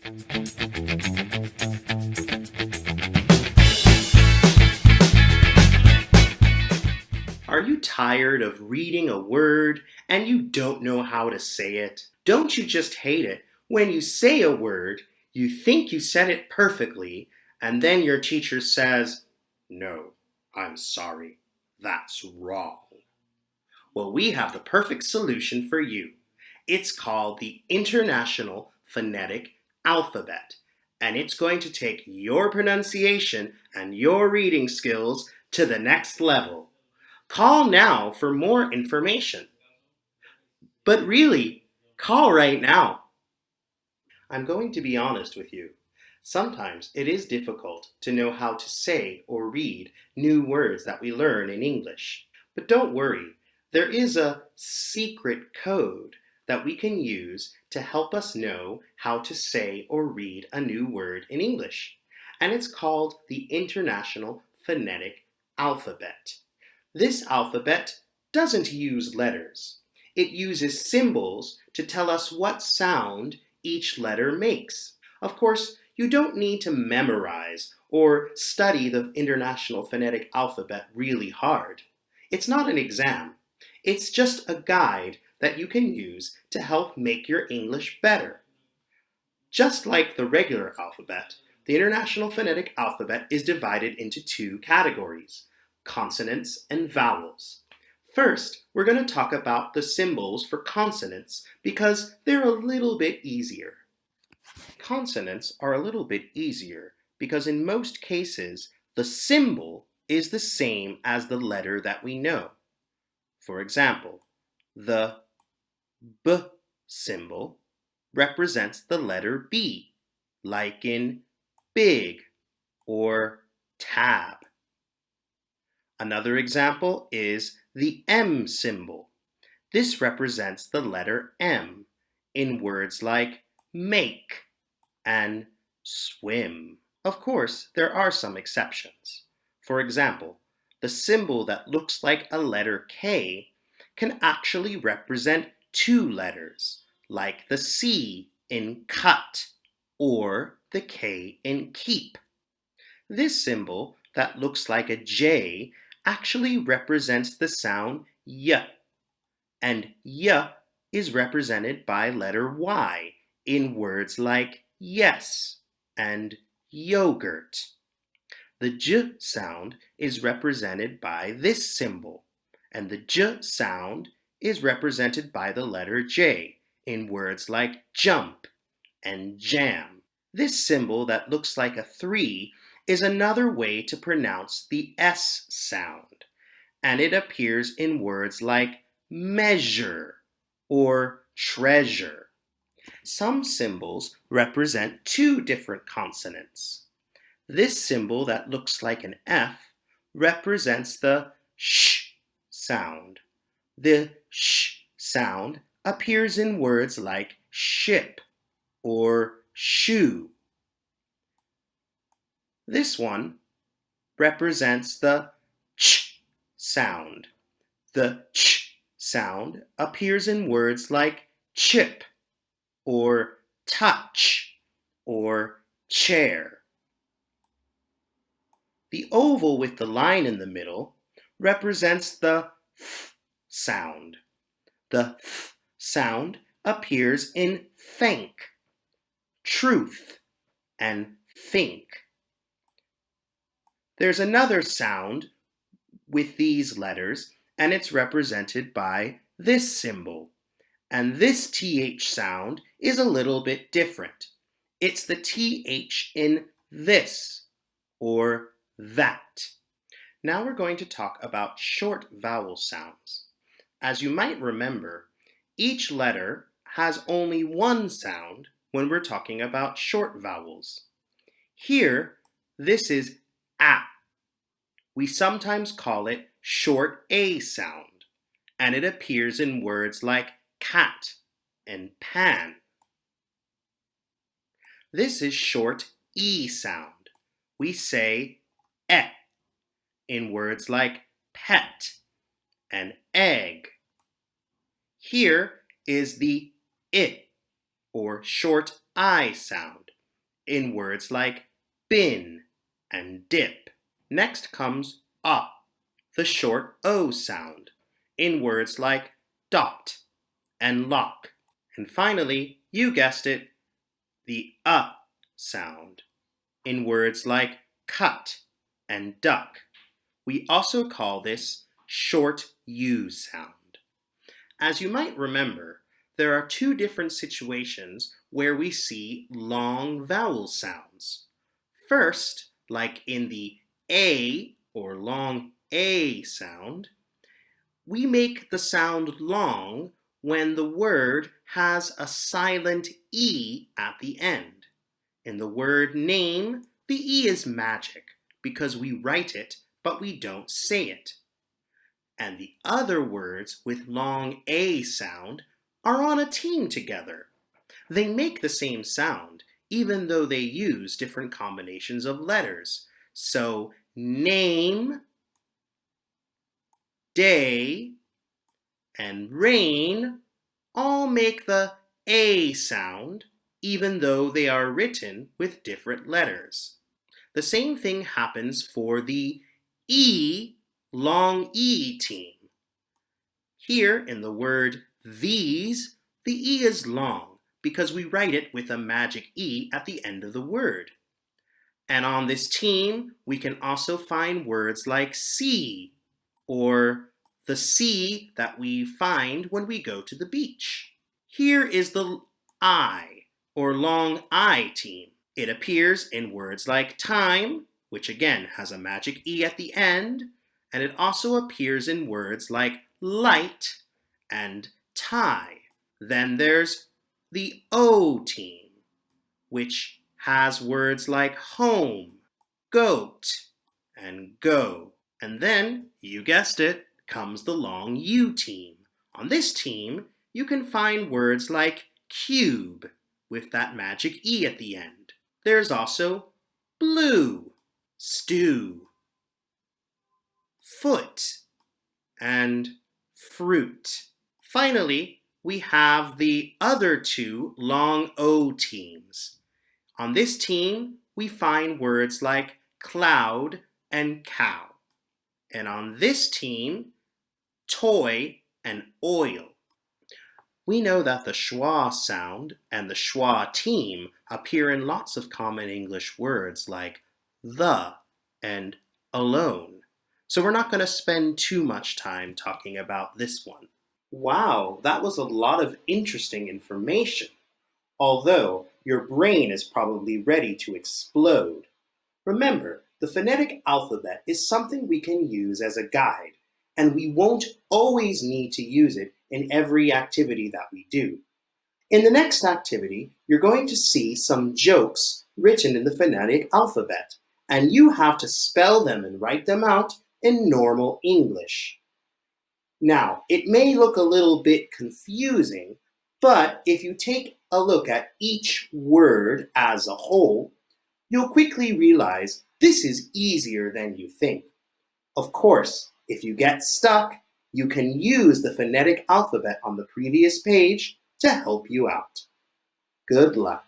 Are you tired of reading a word and you don't know how to say it? Don't you just hate it when you say a word, you think you said it perfectly, and then your teacher says, "No, I'm sorry, that's wrong." Well, we have the perfect solution for you. It's called the International Phonetic Alphabet, and it's going to take your pronunciation and your reading skills to the next level. Call now for more information. But really, call right now. I'm going to be honest with you. Sometimes it is difficult to know how to say or read new words that we learn in English. But don't worry, there is a secret code that we can use to help us know how to say or read a new word in English. And it's called the International Phonetic Alphabet. This alphabet doesn't use letters. It uses symbols to tell us what sound each letter makes. Of course, you don't need to memorize or study the International Phonetic Alphabet really hard. It's not an exam. It's just a guide that you can use to help make your English better. Just like the regular alphabet, the International Phonetic Alphabet is divided into two categories: consonants and vowels. First, we're going to talk about the symbols for consonants because they're a little bit easier. Consonants are a little bit easier because in most cases, the symbol is the same as the letter that we know. For example, the B symbol represents the letter B, like in big or tab. Another example is the M symbol. This represents the letter M in words like make and swim. Of course, there are some exceptions. For example, the symbol that looks like a letter K can actually represent two letters, like the C in cut or the K in keep. This symbol that looks like a J actually represents the sound Y, and Y is represented by letter Y in words like yes and yogurt. The J sound is represented by this symbol, and the J sound is represented by the letter J in words like jump and jam. This symbol that looks like a 3 is another way to pronounce the S sound, and it appears in words like measure or treasure. Some symbols represent two different consonants. This symbol that looks like an F represents the sh sound. The sh sound appears in words like ship or shoe. This one represents the ch sound. The ch sound appears in words like chip or touch or chair. The oval with the line in the middle represents the th sound. The th sound appears in think, truth, and think. There's another sound with these letters, and it's represented by this symbol. And this TH sound is a little bit different. It's the TH in this or that. Now we're going to talk about short vowel sounds. As you might remember, each letter has only one sound when we're talking about short vowels. Here, this is A. We sometimes call it short A sound, and it appears in words like cat and pan. This is short E sound. We say E in words like pet and egg. Here is the I or short I sound. in words like bin and dip. Next comes the short O sound, in words like dot and lock. And finally, you guessed it, the sound, in words like cut and duck. We also call this short U sound. As you might remember, there are two different situations where we see long vowel sounds. First, like in the A or long A sound, we make the sound long when the word has a silent E at the end. In the word name, the E is magic because we write it, but we don't say it. And the other words with long A sound are on a team together. They make the same sound, even though they use different combinations of letters. So name, day, and rain all make the A sound, even though they are written with different letters. The same thing happens for the E, long E team. Here in the word these, the E is long because we write it with a magic E at the end of the word. And on this team, we can also find words like sea, or the sea that we find when we go to the beach. Here is the I, or long I team. It appears in words like time, which again has a magic E at the end, and it also appears in words like light and tie. Then there's the O team, which has words like home, goat, and go. And then, you guessed it, comes the long U team. On this team, you can find words like cube, with that magic E at the end. There's also blue, stew, foot, and fruit. Finally, we have the other two long O teams. On this team, we find words like cloud and cow. And on this team, toy and oil. We know that the schwa sound and the schwa team appear in lots of common English words like the and alone. So we're not going to spend too much time talking about this one. Wow, that was a lot of interesting information. Although your brain is probably ready to explode. Remember, the phonetic alphabet is something we can use as a guide, and we won't always need to use it in every activity that we do. In the next activity, you're going to see some jokes written in the phonetic alphabet, and you have to spell them and write them out in normal English. Now, it may look a little bit confusing, but if you take a look at each word as a whole, you'll quickly realize this is easier than you think. Of course, if you get stuck, you can use the phonetic alphabet on the previous page to help you out. Good luck.